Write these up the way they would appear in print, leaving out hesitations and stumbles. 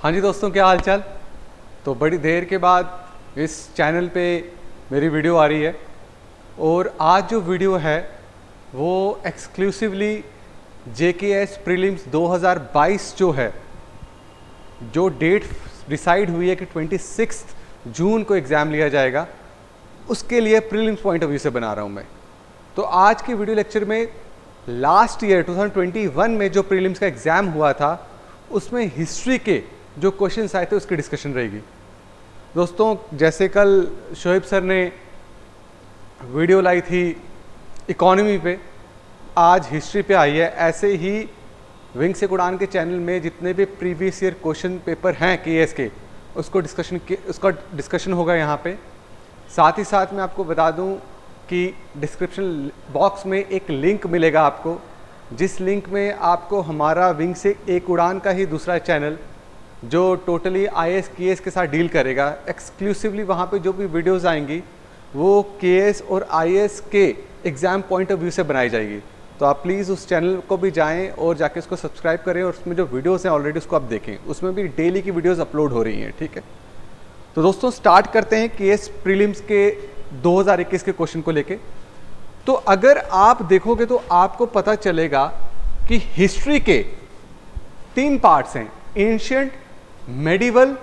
हाँ जी दोस्तों, क्या हाल चाल। तो बड़ी देर के बाद इस चैनल पे मेरी वीडियो आ रही है और आज जो वीडियो है वो एक्सक्लूसिवली JKS प्रीलिम्स 2022 जो है, जो डेट डिसाइड हुई है कि 26 जून को एग्ज़ाम लिया जाएगा, उसके लिए प्रीलिम्स पॉइंट ऑफ व्यू से बना रहा हूँ मैं। तो आज की वीडियो लेक्चर में लास्ट ईयर 2021 में जो प्रीलिम्स का एग्ज़ाम हुआ था उसमें हिस्ट्री के जो क्वेश्चंस आए थे उसकी डिस्कशन रहेगी। दोस्तों, जैसे कल शोएब सर ने वीडियो लाई थी इकोनॉमी पे, आज हिस्ट्री पे आई है। ऐसे ही विंग से उड़ान के चैनल में जितने भी प्रीवियस ईयर क्वेश्चन पेपर हैं KS के, उसका डिस्कशन होगा यहाँ पे। साथ ही साथ मैं आपको बता दूँ कि डिस्क्रिप्शन बॉक्स में एक लिंक मिलेगा आपको, जिस लिंक में आपको हमारा विंग से एक उड़ान का ही दूसरा चैनल जो टोटली IAS KS के साथ डील करेगा, एक्सक्लूसिवली वहाँ पे जो भी वीडियोस आएंगी वो KS और IAS के एग्ज़ाम पॉइंट ऑफ व्यू से बनाई जाएगी। तो आप प्लीज़ उस चैनल को भी जाएं और जाके उसको सब्सक्राइब करें और उसमें जो वीडियोस हैं ऑलरेडी उसको आप देखें, उसमें भी डेली की वीडियोस अपलोड हो रही हैं। ठीक है, तो दोस्तों स्टार्ट करते हैं KS प्रीलिम्स के 2021 के क्वेश्चन को लेके। तो अगर आप देखोगे तो आपको पता चलेगा कि हिस्ट्री के 3 पार्ट्स हैं, एंशिएंट, मेडिवल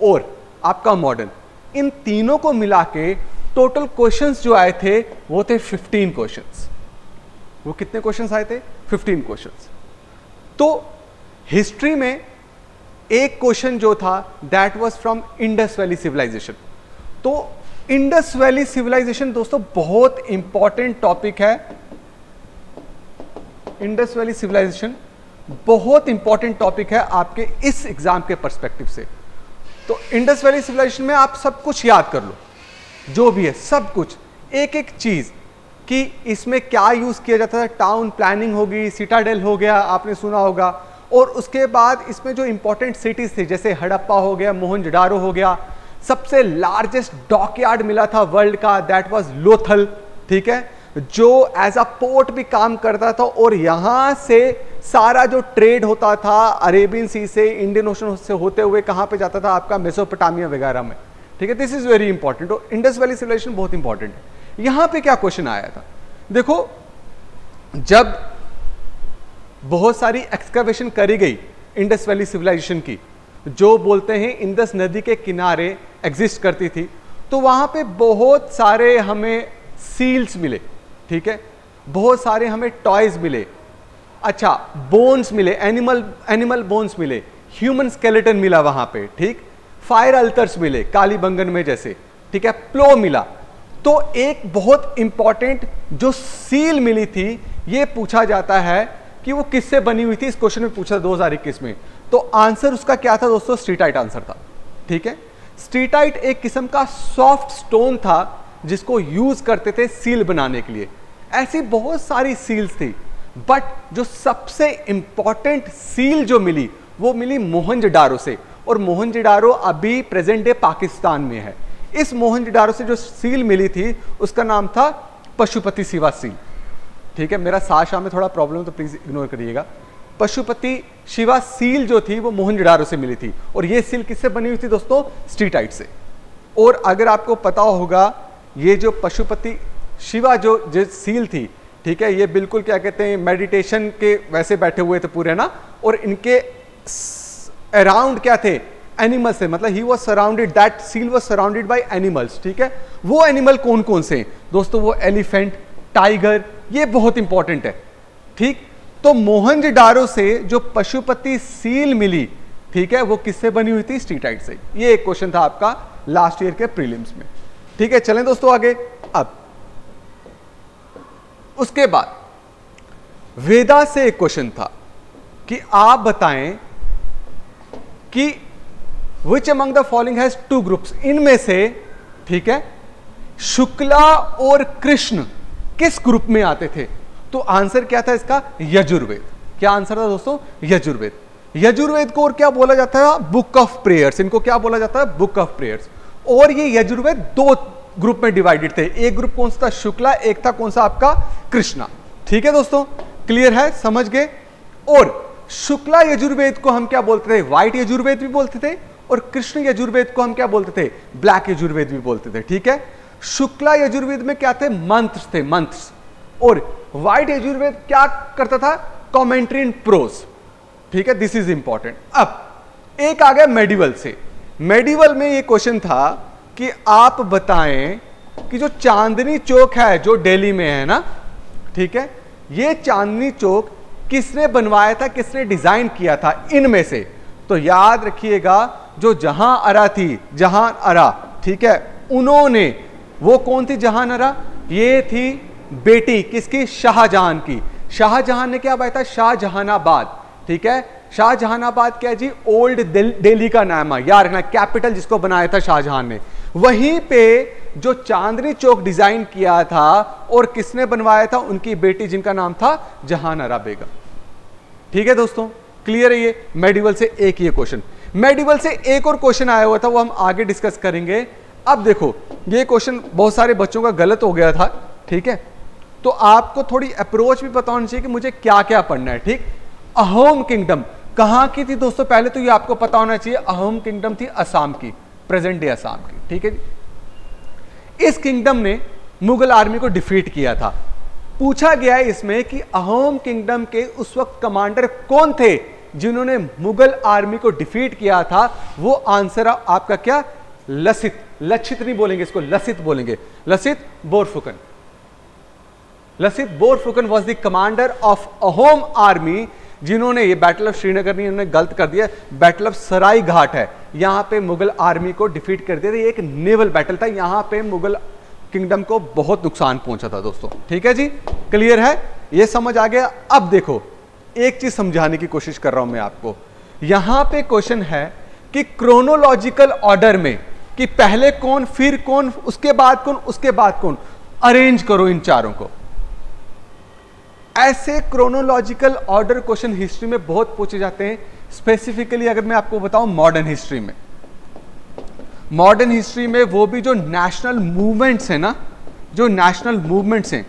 और आपका मॉडर्न। इन तीनों को मिला के टोटल क्वेश्चंस जो आए थे वो थे 15 क्वेश्चंस। वो कितने क्वेश्चंस आए थे? 15 क्वेश्चंस। तो हिस्ट्री में एक क्वेश्चन जो था that was from Indus valley civilisation. तो इंडस वैली सिविलाइजेशन दोस्तों बहुत इंपॉर्टेंट टॉपिक है। इंडस वैली सिविलाइजेशन बहुत इंपॉर्टेंट टॉपिक है आपके इस एग्जाम के पर्सपेक्टिव से। तो इंडस वैली सिविलाइजेशन में आप सब कुछ याद कर लो, जो भी है सब कुछ, एक एक चीज कि इसमें क्या यूज किया जाता था। टाउन प्लानिंग होगी, सिटाडेल हो गया, आपने सुना होगा। और उसके बाद इसमें जो इंपॉर्टेंट सिटीज थे जैसे हड़प्पा हो गया, मोहनजोदारो हो गया। सबसे लार्जेस्ट डॉकयार्ड मिला था वर्ल्ड का, दैट वाज लोथल। ठीक है, जो एज अ पोर्ट भी काम करता था और यहां से सारा जो ट्रेड होता था अरेबियन सी से, इंडियन ओशन से होते हुए कहां पे जाता था? आपका मेसोपोटामिया वगैरह में। ठीक है, दिस इज वेरी इंपॉर्टेंट। और इंडस वैली सिविलाइजेशन बहुत इंपॉर्टेंट है। यहां पे क्या क्वेश्चन आया था देखो, जब बहुत सारी एक्सकवेशन करी गई इंडस वैली सिविलाइजेशन की, जो बोलते हैं इंडस नदी के किनारे एग्जिस्ट करती थी, तो वहां पे बहुत सारे हमें सील्स मिले। ठीक है, बहुत सारे हमें टॉयज मिले, अच्छा बोन्स मिले, एनिमल बोन्स मिले, ह्यूमन स्केलेटन मिला वहां पे। ठीक, फायर अल्टर्स मिले कालीबंगन में जैसे। ठीक है, प्लो मिला। तो एक बहुत इंपॉर्टेंट जो सील मिली थी, ये पूछा जाता है कि वो किससे बनी हुई थी। इस क्वेश्चन में पूछा 2021 में। तो आंसर उसका क्या था दोस्तों? स्ट्रीटाइट आंसर था। ठीक है, स्ट्रीटाइट एक किस्म का सॉफ्ट स्टोन था जिसको यूज करते थे सील बनाने के लिए। ऐसी बहुत सारी सील्स थी, बट जो सबसे इंपॉर्टेंट सील जो मिली वो मिली मोहनजोदारो से। और मोहनजोदारो अभी प्रेजेंट डे पाकिस्तान में है। इस मोहनजोदारो से जो सील मिली थी उसका नाम था पशुपति शिवा सील। ठीक है, मेरा साशा में थोड़ा प्रॉब्लम है तो प्लीज इग्नोर करिएगा। पशुपति शिवा सील जो थी वो मोहनजोदारो से मिली थी। और ये सील किससे बनी हुई थी दोस्तों? स्ट्रीटाइट से। और अगर आपको पता होगा, ये जो पशुपति शिवा जो सील थी, ठीक है, ये बिल्कुल क्या कहते हैं, मेडिटेशन के वैसे बैठे हुए थे पूरे ना। और इनके अराउंड क्या थे? एनिमल्स थे। मतलब he was surrounded, that seal was surrounded by animals. ठीक है, वो एनिमल कौन कौन से दोस्तों? वो एलिफेंट, टाइगर, ये बहुत इंपॉर्टेंट है। ठीक, तो मोहनजोदारो से जो पशुपति सील मिली, ठीक है, वो किससे बनी हुई थी? स्ट्रीटाइट से। ये एक क्वेश्चन था आपका लास्ट ईयर के प्रीलिम्स में। ठीक है, चलें दोस्तों आगे। अब उसके बाद वेदा से एक क्वेश्चन था कि आप बताएं कि which among the following has 2 groups. इनमें से, ठीक है, शुक्ला और कृष्ण किस ग्रुप में आते थे? तो आंसर क्या था इसका? यजुर्वेद। क्या आंसर था दोस्तों? यजुर्वेद। यजुर्वेद को और क्या बोला जाता है? Book of prayers. इनको क्या बोला जाता है? Book of prayers. और ये यजुर्वेद 2 ग्रुप में डिवाइडेड थे। एक ग्रुप कौन सा था? शुक्ला। एक था कौन सा? आपका कृष्णा। ठीक है दोस्तों, क्लियर है, समझ गए। और शुक्ला यजुर्वेद को हम क्या बोलते थे? व्हाइट यजुर्वेद भी बोलते थे, और कृष्ण यजुर्वेद को हम क्या बोलते थे? ब्लैक यजुर्वेद भी बोलते थे। ठीक है, शुक्ला यजुर्वेद में क्या थे? मंत्र थे, मंत्र। और व्हाइट यजुर्वेद क्या करता था? Commentary in prose. ठीक है, दिस इज इंपॉर्टेंट। अब एक आ गया मेडिवल से। मेडिवल में ये क्वेश्चन था कि आप बताएं कि जो चांदनी चौक है जो दिल्ली में है ना, ठीक है, ये चांदनी चौक किसने बनवाया था, किसने डिजाइन किया था इनमें से? तो याद रखिएगा, जो जहां आरा थी, जहां आरा, ठीक है, उन्होंने, वो कौन थी जहां आरा? ये थी बेटी किसकी? शाहजहां की। शाहजहां ने क्या बनाया था? शाहजहानाबाद। ठीक है, शाहजहानाबाद क्या जी? ओल्ड दिल्ली का नाम है, याद रखना, कैपिटल जिसको बनाया था शाहजहां ने। वहीं पे जो चांदनी चौक डिजाइन किया था और किसने बनवाया था? उनकी बेटी, जिनका नाम था जहां आरा बेगम। ठीक है दोस्तों, क्लियर है? ये मेडिवल से एक ये क्वेश्चन। मेडिवल से एक और क्वेश्चन आया हुआ था, वो हम आगे डिस्कस करेंगे। अब देखो, ये क्वेश्चन बहुत सारे बच्चों का गलत हो गया था। ठीक है, तो आपको थोड़ी अप्रोच भी पता होनी चाहिए कि मुझे क्या क्या पढ़ना है। ठीक, अहोम किंगडम कहां की थी दोस्तों? पहले तो ये आपको पता होना चाहिए, अहोम किंगडम थी असम की, प्रेजेंट डे असम की। ठीक है जी, इस किंगडम ने मुगल आर्मी को डिफीट किया था। पूछा गया है इसमें कि अहोम किंगडम के उस वक्त कमांडर कौन थे जिन्होंने मुगल आर्मी को डिफीट किया था? वो आंसर आपका क्या? लसित। लक्षित नहीं बोलेंगे इसको, लसित बोलेंगे। Lachit Borphukan. Lachit Borphukan was the commander of Ahom army, जिन्होंने, ये बैटल ऑफ श्रीनगर नहीं, इन्होंने गलत कर दिया, बैटल ऑफ सराय घाट है, यहां पे मुगल आर्मी को डिफीट कर दिया था। ये एक नेवल बैटल था, यहां पे मुगल किंगडम को बहुत नुकसान पहुंचा था दोस्तों। ठीक है जी, क्लियर है? ये समझ आ गया? अब देखो, एक चीज समझाने की कोशिश कर रहा हूं मैं आपको। यहां पे क्वेश्चन है कि क्रोनोलॉजिकल ऑर्डर में, कि पहले कौन, फिर कौन, उसके बाद कौन, उसके बाद कौन, अरेंज करो इन चारों को। ऐसे क्रोनोलॉजिकल ऑर्डर क्वेश्चन हिस्ट्री में बहुत पूछे जाते हैं। स्पेसिफिकली अगर मैं आपको बताऊं, मॉडर्न हिस्ट्री में, मॉडर्न हिस्ट्री में वो भी जो नेशनल मूवमेंट्स हैं ना, जो नेशनल मूवमेंट्स हैं,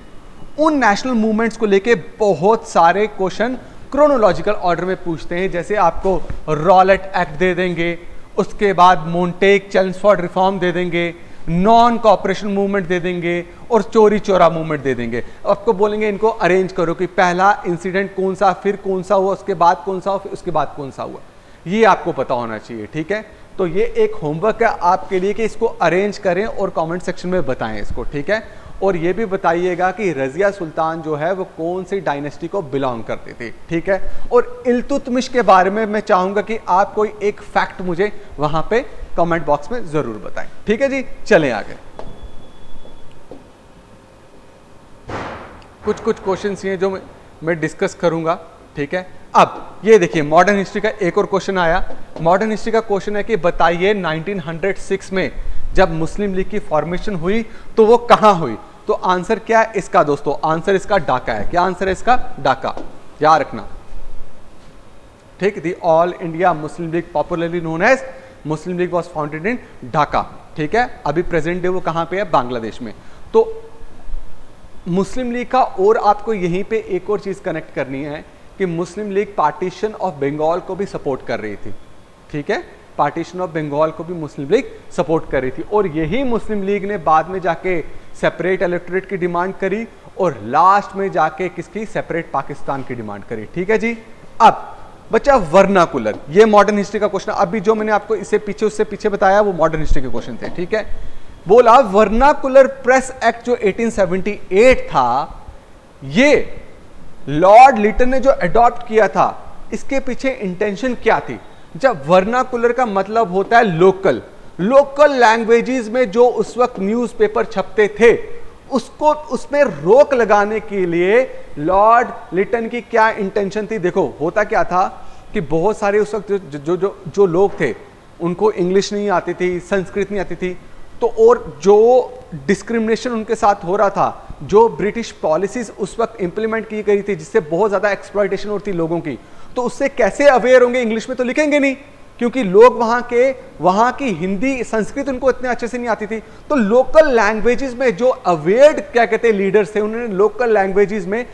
उन नेशनल मूवमेंट्स को लेके बहुत सारे क्वेश्चन क्रोनोलॉजिकल ऑर्डर में पूछते हैं। जैसे आपको रॉलेट एक्ट दे देंगे, उसके बाद मोंटेक चेल्मस्फोर्ड रिफॉर्म दे देंगे, नॉन कॉपरेशन मूवमेंट दे देंगे, और चोरी चोरा मूवमेंट दे देंगे। आपको बोलेंगे इनको अरेंज करो कि पहला इंसिडेंट कौन सा, फिर कौन सा हुआ, उसके बाद कौन सा हुआ, फिर उसके बाद कौन सा हुआ। ये आपको पता होना चाहिए। ठीक है, तो ये एक होमवर्क है आपके लिए कि इसको अरेंज करें और कमेंट सेक्शन में बताएं इसको। ठीक है, और ये भी बताइएगा कि रजिया सुल्तान जो है वो कौन सी डायनेस्टी को बिलोंग करती थी। ठीक है, और इल्तुतमिश के बारे में मैं चाहूंगा कि आप कोई एक फैक्ट मुझे वहां पे कमेंट बॉक्स में जरूर बताएं। ठीक है जी, चलें आगे। कुछ क्वेश्चंस हैं जो मैं डिस्कस करूंगा। ठीक है, अब ये देखिए, मॉडर्न हिस्ट्री का एक और क्वेश्चन आया। मॉडर्न हिस्ट्री का क्वेश्चन है कि बताइए 1906 में जब मुस्लिम लीग की फॉर्मेशन हुई तो वो कहां हुई? तो आंसर क्या है इसका दोस्तों? आंसर इसका ढाका है। क्या आंसर है इसका? ढाका। याद रखना। ठीक, the all India Muslim league, popularly known as Muslim league, was founded in Dhaka. ठीक है, अभी प्रेजेंट डे वो कहां पे है? बांग्लादेश में। तो मुस्लिम लीग का, और आपको यहीं पे एक और चीज कनेक्ट करनी है कि मुस्लिम लीग पार्टीशन ऑफ बंगाल को भी सपोर्ट कर रही थी। ठीक है, पार्टीशन ऑफ बंगाल को भी मुस्लिम लीग सपोर्ट कर रही थी, और यही मुस्लिम लीग ने बाद में जाके सेपरेट इलेक्टोरेट की डिमांड करी, और लास्ट में जाके किसकी? सेपरेट पाकिस्तान की डिमांड करी। ठीक है जी, अब बच्चा वर्नाकुलर, ये मॉडर्न हिस्ट्री का क्वेश्चन। अभी जो मैंने आपको इससे पीछे, उससे पीछे बताया वो मॉडर्न हिस्ट्री के क्वेश्चन थे। ठीक है, बोला वर्नाकुलर प्रेस एक्ट जो 1878 था, ये लॉर्ड लिटन ने जो अडॉप्ट किया था, इसके पीछे इंटेंशन क्या थी? जब वर्नाकुलर का मतलब होता है लोकल, लोकल लैंग्वेजेस में जो उस वक्त न्यूज़पेपर छपते थे, उसको, उसमें रोक लगाने के लिए लॉर्ड लिटन की क्या इंटेंशन थी? देखो, होता क्या था कि बहुत सारे उस वक्त जो लोग थे, उनको इंग्लिश नहीं आती थी, संस्कृत नहीं आती थी, तो और जो डिस्क्रिमिनेशन उनके साथ हो रहा था, जो ब्रिटिश पॉलिसीज उस वक्त इंप्लीमेंट की गई थी, जिससे बहुत ज्यादा एक्सप्लॉयटेशन होती थी लोगों की, तो उससे कैसे अवेयर होंगे? इंग्लिश में तो लिखेंगे नहीं, क्योंकि लोग वहां की हिंदी, संस्कृत उनको इतने अच्छे से नहीं आती थी। तो लोकल लैंग्वेजेस में जो अवेयर्ड, क्या कहते हैं, लीडर्स थे, उन्होंने लोकल लैंग्वेजेस में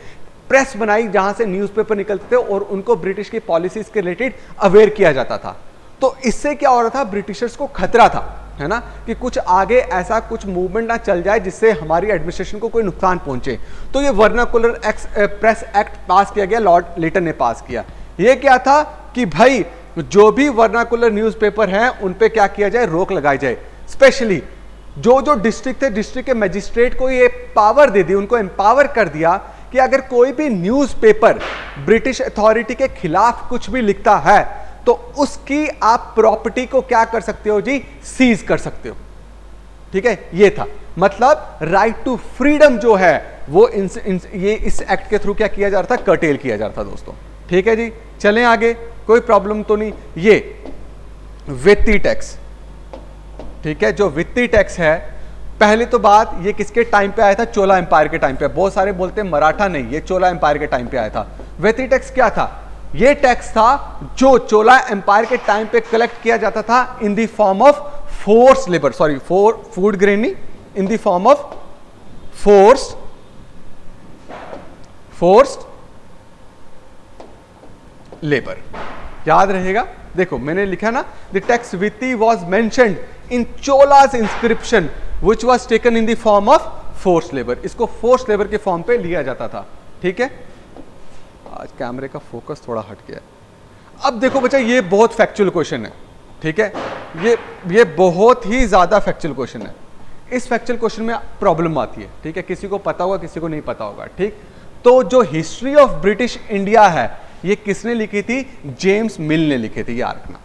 प्रेस बनाई जहां से न्यूज़पेपर निकलते थे और उनको ब्रिटिश की पॉलिसीज के रिलेटेड अवेयर किया जाता था। तो इससे क्या हो रहा था, ब्रिटिशर्स को खतरा था, है ना, कि कुछ आगे ऐसा कुछ मूवमेंट ना चल जाए जिससे हमारी एडमिनिस्ट्रेशन को कोई नुकसान पहुंचे। तो ये वर्नाकुलर प्रेस एक्ट पास किया गया, लॉर्ड लिटन ने पास किया। ये क्या था कि भाई जो भी वर्नाकुलर न्यूज़पेपर हैं उन पे क्या किया जाए, रोक लगाई जाए। स्पेशली जो डिस्ट्रिक्ट थे, डिस्ट्रिक्ट के मजिस्ट्रेट को ये पावर दे दी, उनको एम्पावर कर दिया कि अगर कोई भी न्यूज़पेपर ब्रिटिश अथॉरिटी के खिलाफ कुछ भी लिखता है तो उसकी आप प्रॉपर्टी को क्या कर सकते हो जी, सीज कर सकते हो। ठीक है, ये था मतलब राइट टू फ्रीडम जो है वो ये इस एक्ट के थ्रू क्या किया जा रहा था, कर्टेल किया जा रहा था दोस्तों। ठीक है जी, चलें आगे, कोई प्रॉब्लम तो नहीं। ये वित्तीय टैक्स, ठीक है, जो वित्तीय टैक्स है, पहले तो बात ये किसके टाइम पे आया था, चोला एम्पायर के टाइम पे। बहुत सारे बोलते हैं मराठा, नहीं, ये चोला एम्पायर के टाइम पे आया था। वित्तीय टैक्स क्या था, ये टैक्स था जो चोला एम्पायर के टाइम पे कलेक्ट किया जाता था in the form of force labour, sorry food grain नहीं, in the form of forced labour. याद रहेगा, देखो मैंने लिखा ना, the tax vetti was mentioned in Cholas inscription which was taken in the form of force labour. इसको फोर्स लेबर के form पे लिया जाता था। ठीक है, आज कैमरे का फोकस थोड़ा हट गया। अब देखो बच्चा, ये बहुत फैक्चुअल क्वेश्चन है। ठीक है, ये बहुत ही ज्यादा फैक्चुअल क्वेश्चन है। इस फैक्चुअल क्वेश्चन में प्रॉब्लम आती है। ठीक है, किसी को पता होगा, किसी को नहीं पता होगा। ठीक, तो जो हिस्ट्री ऑफ ब्रिटिश इंडिया है ये किसने लिखी थी, जेम्स मिल ने लिखी थी, याद रखना।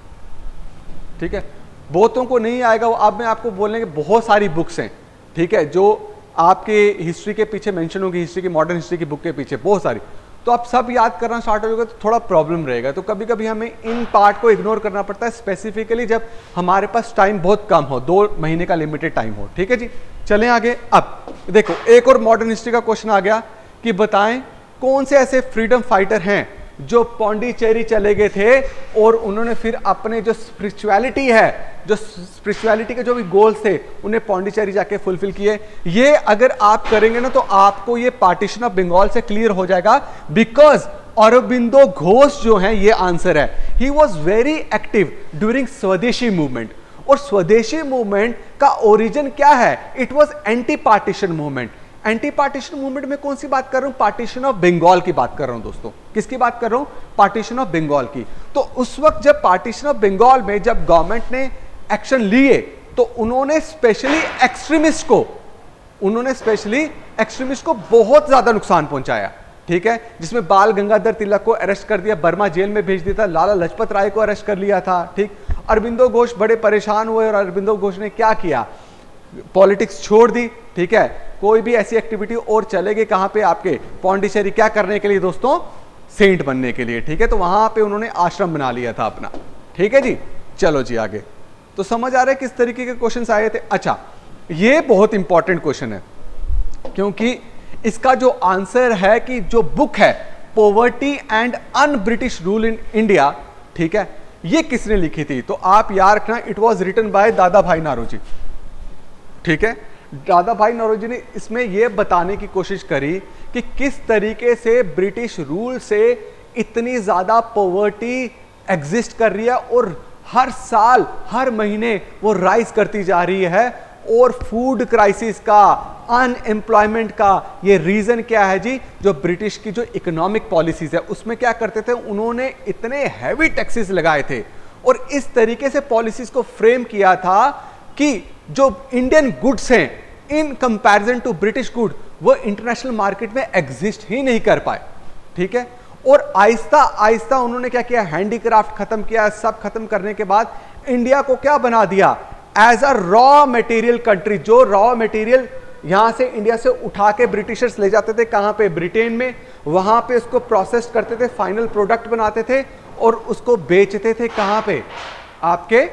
ठीक है, बहुतों को नहीं आएगा, अब मैं आपको बोलने के बहुत सारी बुक्स हैं। ठीक है, जो आपके हिस्ट्री के पीछे मेंशन होगी, हिस्ट्री की, मॉडर्न हिस्ट्री की बुक के पीछे बहुत सारी, तो आप सब याद करना स्टार्ट हो जाएगा तो थोड़ा प्रॉब्लम रहेगा। तो कभी कभी हमें इन पार्ट को इग्नोर करना पड़ता है, स्पेसिफिकली जब हमारे पास टाइम बहुत कम हो, 2 महीने का लिमिटेड टाइम हो। ठीक है जी, चलें आगे। अब देखो एक और मॉडर्न हिस्ट्री का क्वेश्चन आ गया कि बताएं कौन से ऐसे फ्रीडम फाइटर हैं जो पौंडीचेरी चले गए थे और उन्होंने फिर अपने जो स्पिरिचुअलिटी है, जो स्पिरिचुअलिटी के जो भी गोल्स थे, उन्हें पौंडीचेरी जाके फुलफिल किए। ये अगर आप करेंगे ना तो आपको ये पार्टीशन ऑफ बंगाल से क्लियर हो जाएगा, बिकॉज अरबिंदो घोष जो है, ये आंसर है। He was very active during स्वदेशी मूवमेंट। और स्वदेशी मूवमेंट का ओरिजिन क्या है, it was anti partition movement. Anti partition movement में कौन सी बात कर रहा हूं, पार्टीशन ऑफ बंगाल की बात कर रहा हूं दोस्तों। किसकी बात कर रहा हूं, पार्टीशन ऑफ बंगाल की। तो उस वक्त जब पार्टीशन ऑफ बंगाल में जब गवर्नमेंट ने एक्शन लिए तो उन्होंने स्पेशली एक्सट्रीमिस्ट को बहुत ज्यादा नुकसान पहुंचाया। ठीक है, जिसमें बाल गंगाधर तिलक को अरेस्ट कर दिया, बर्मा जेल में भेज दिया था, लाला लाजपत राय को अरेस्ट कर लिया था। ठीक, अरबिंदो घोष बड़े परेशान हुए और अरबिंदो घोष ने क्या किया, पॉलिटिक्स छोड़ दी। ठीक है, कोई भी ऐसी एक्टिविटी और चले गए कहां पे, आपके पौंडीचेरी, क्या करने के लिए दोस्तों, सेंट बनने के लिए। ठीक है, तो वहां पे उन्होंने आश्रम बना लिया था अपना। ठीक है जी, चलो जी आगे। तो समझ आ रहा है किस तरीके के क्वेश्चंस आए थे। अच्छा, ये बहुत इंपॉर्टेंट क्वेश्चन है क्योंकि इसका जो आंसर है कि जो बुक है poverty and un British rule in India, ठीक है, ये किसने लिखी थी, तो आप याद रखना, इट वॉज रिटन बाय दादा भाई नारोजी। ठीक है, दादा भाई नौरोजी ने इसमें यह बताने की कोशिश करी कि किस तरीके से ब्रिटिश रूल से इतनी ज्यादा पॉवर्टी एग्जिस्ट कर रही है और हर साल हर महीने वो राइज करती जा रही है। और फूड क्राइसिस का, अनएम्प्लॉयमेंट का ये रीजन क्या है जी, जो ब्रिटिश की जो इकोनॉमिक पॉलिसीज है उसमें क्या करते थे, उन्होंने इतने हैवी टैक्सेस लगाए थे और इस तरीके से पॉलिसीज को फ्रेम किया था कि जो इंडियन गुड्स हैं in comparison to British good वो इंटरनेशनल मार्केट में एग्जिस्ट ही नहीं कर पाए। ठीक है, और आहिस्ता आहिस्ता उन्होंने क्या किया, हैंडीक्राफ्ट खत्म किया। सब खत्म करने के बाद इंडिया को क्या बना दिया, as a raw material country. जो रॉ मटेरियल यहां से इंडिया से उठा के ब्रिटिशर्स ले जाते थे, कहां पे, ब्रिटेन में, वहां पे उसको प्रोसेस करते थे, फाइनल प्रोडक्ट बनाते थे और उसको बेचते थे कहां पे, आपके,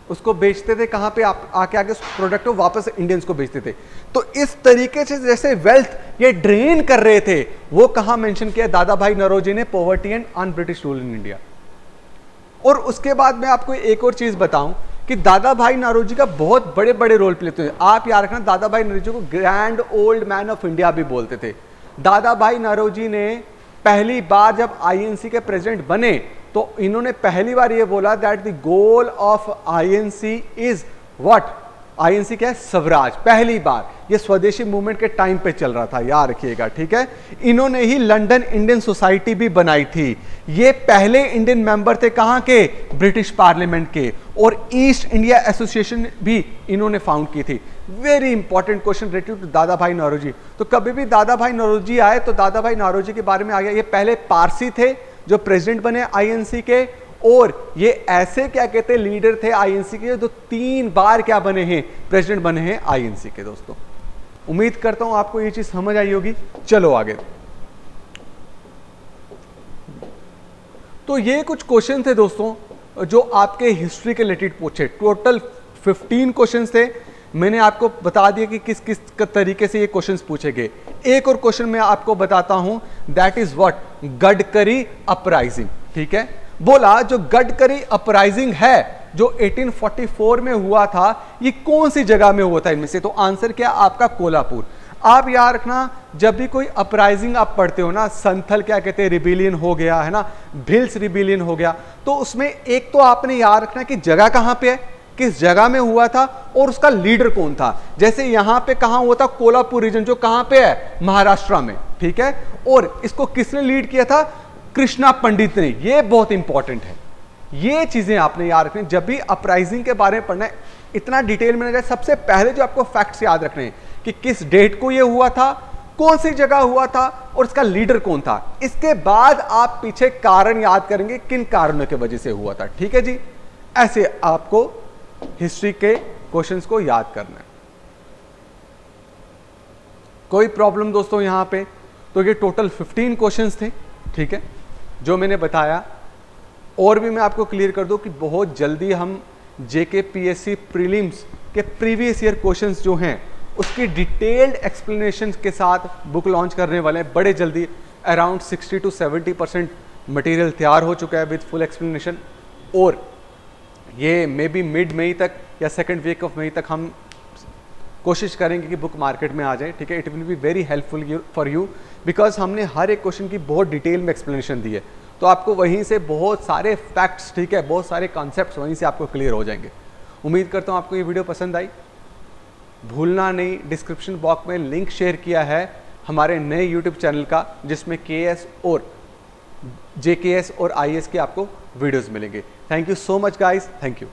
उसको बेचते थे कहां पे, आप आके उस प्रोडक्ट को वापस इंडियंस को बेचते थे। तो इस तरीके से जैसे वेल्थ ये ड्रेन कर रहे थे, वो कहां मेंशन किया दादा भाई नौरोजी ने, poverty and un British rule in India. और उसके बाद मैं आपको एक और चीज बताऊं कि दादा भाई नौरोजी का बहुत बड़े बड़े रोल प्ले थे। आप याद रखना, दादा भाई नौरोजी को grand old man of India भी बोलते थे। दादा भाई नौरोजी ने पहली बार जब आईएनसी के प्रेसिडेंट बने तो इन्होंने पहली बार ये बोला that the goal of INC is what, INC क्या है, स्वराज। पहली बार ये स्वदेशी मूवमेंट के टाइम पे चल रहा था, याद रखिएगा, ठीक है। इन्होंने ही लंदन इंडियन सोसाइटी भी बनाई थी। ये पहले इंडियन मेंबर थे कहां के, ब्रिटिश पार्लियामेंट के। और ईस्ट इंडिया एसोसिएशन भी इन्होंने फाउंड की थी। Very important question related to Dadabhai Naoroji. तो कभी भी दादा भाई नौरोजी आए तो दादा भाई नौरोजी के बारे में आ गया। ये पहले पारसी थे जो प्रेसिडेंट बने आईएनसी के, और ये ऐसे क्या कहते हैं लीडर थे आईएनसी के जो 3 बार क्या बने हैं, प्रेसिडेंट बने हैं आईएनसी के। दोस्तों उम्मीद करता हूं आपको ये चीज समझ आई होगी। चलो आगे। तो ये कुछ क्वेश्चन थे दोस्तों जो आपके हिस्ट्री के रिलेटेड पूछे। टोटल 15 क्वेश्चन थे। मैंने आपको बता दिया कि किस किस तरीके से ये क्वेश्चंस पूछे गए। एक और क्वेश्चन मैं आपको बताता हूं, that is what, Gadkari uprising. ठीक है, बोला जो गडकरी अपराइजिंग है जो 1844 में हुआ था, ये कौन सी जगह में हुआ था इनमें से? तो आंसर क्या आपका, कोल्हापुर। आप याद रखना, जब भी कोई अपराइजिंग आप पढ़ते हो ना, संथल क्या कहते हैं रिबिलियन हो गया है ना, भिल्स रिबिलियन हो गया, तो उसमें एक तो आपने याद रखना कि जगह कहां पे है, किस जगह में हुआ था और उसका लीडर कौन था। जैसे यहां पे कहां हुआ था, कोल्हापुर रीजन, जो कहां पे है, महाराष्ट्र में। ठीक है, और इसको किसने लीड किया था, कृष्णा पंडित ने। ये बहुत इंपॉर्टेंट है, ये चीजें आपने याद रखनी जब भी अपराइजिंग के बारे में पढ़ना है। इतना डिटेल में ना, सबसे पहले जो आपको फैक्ट्स याद रखने हैं कि किस डेट को ये हुआ था, कौन सी जगह हुआ था और इसका लीडर कौन था। इसके बाद आप पीछे कारण याद करेंगे किन कारणों की वजह से हुआ था। ठीक है जी, ऐसे आपको हिस्ट्री के क्वेश्चंस को याद करना है। कोई प्रॉब्लम दोस्तों यहां पे? तो ये टोटल 15 क्वेश्चंस थे, ठीक है, जो मैंने बताया। और भी मैं आपको क्लियर कर दूं कि बहुत जल्दी हम जेकेपीएससी प्रीलिम्स के प्रीवियस ईयर क्वेश्चंस जो हैं उसकी डिटेल्ड एक्सप्लेनेशन के साथ बुक लॉन्च करने वाले हैं बड़े जल्दी। अराउंड 60 to 70% मटेरियल तैयार हो चुका है विद फुल एक्सप्लेनेशन, और ये मे बी मिड मई तक या सेकेंड वीक ऑफ मई तक हम कोशिश करेंगे कि बुक मार्केट में आ जाए। ठीक है, it will be very helpful for you, because हमने हर एक क्वेश्चन की बहुत डिटेल में एक्सप्लेनेशन दी है, तो आपको वहीं से बहुत सारे फैक्ट्स, ठीक है, बहुत सारे कॉन्सेप्ट्स वहीं से आपको क्लियर हो जाएंगे। उम्मीद करता हूँ आपको ये वीडियो पसंद आई। भूलना नहीं, डिस्क्रिप्शन बॉक्स में लिंक शेयर किया है हमारे नए यूट्यूब चैनल का, जिसमें केएस और जेकेएस और आईएएस के आपको वीडियोस मिलेंगे। Thank you so much guys, thank you.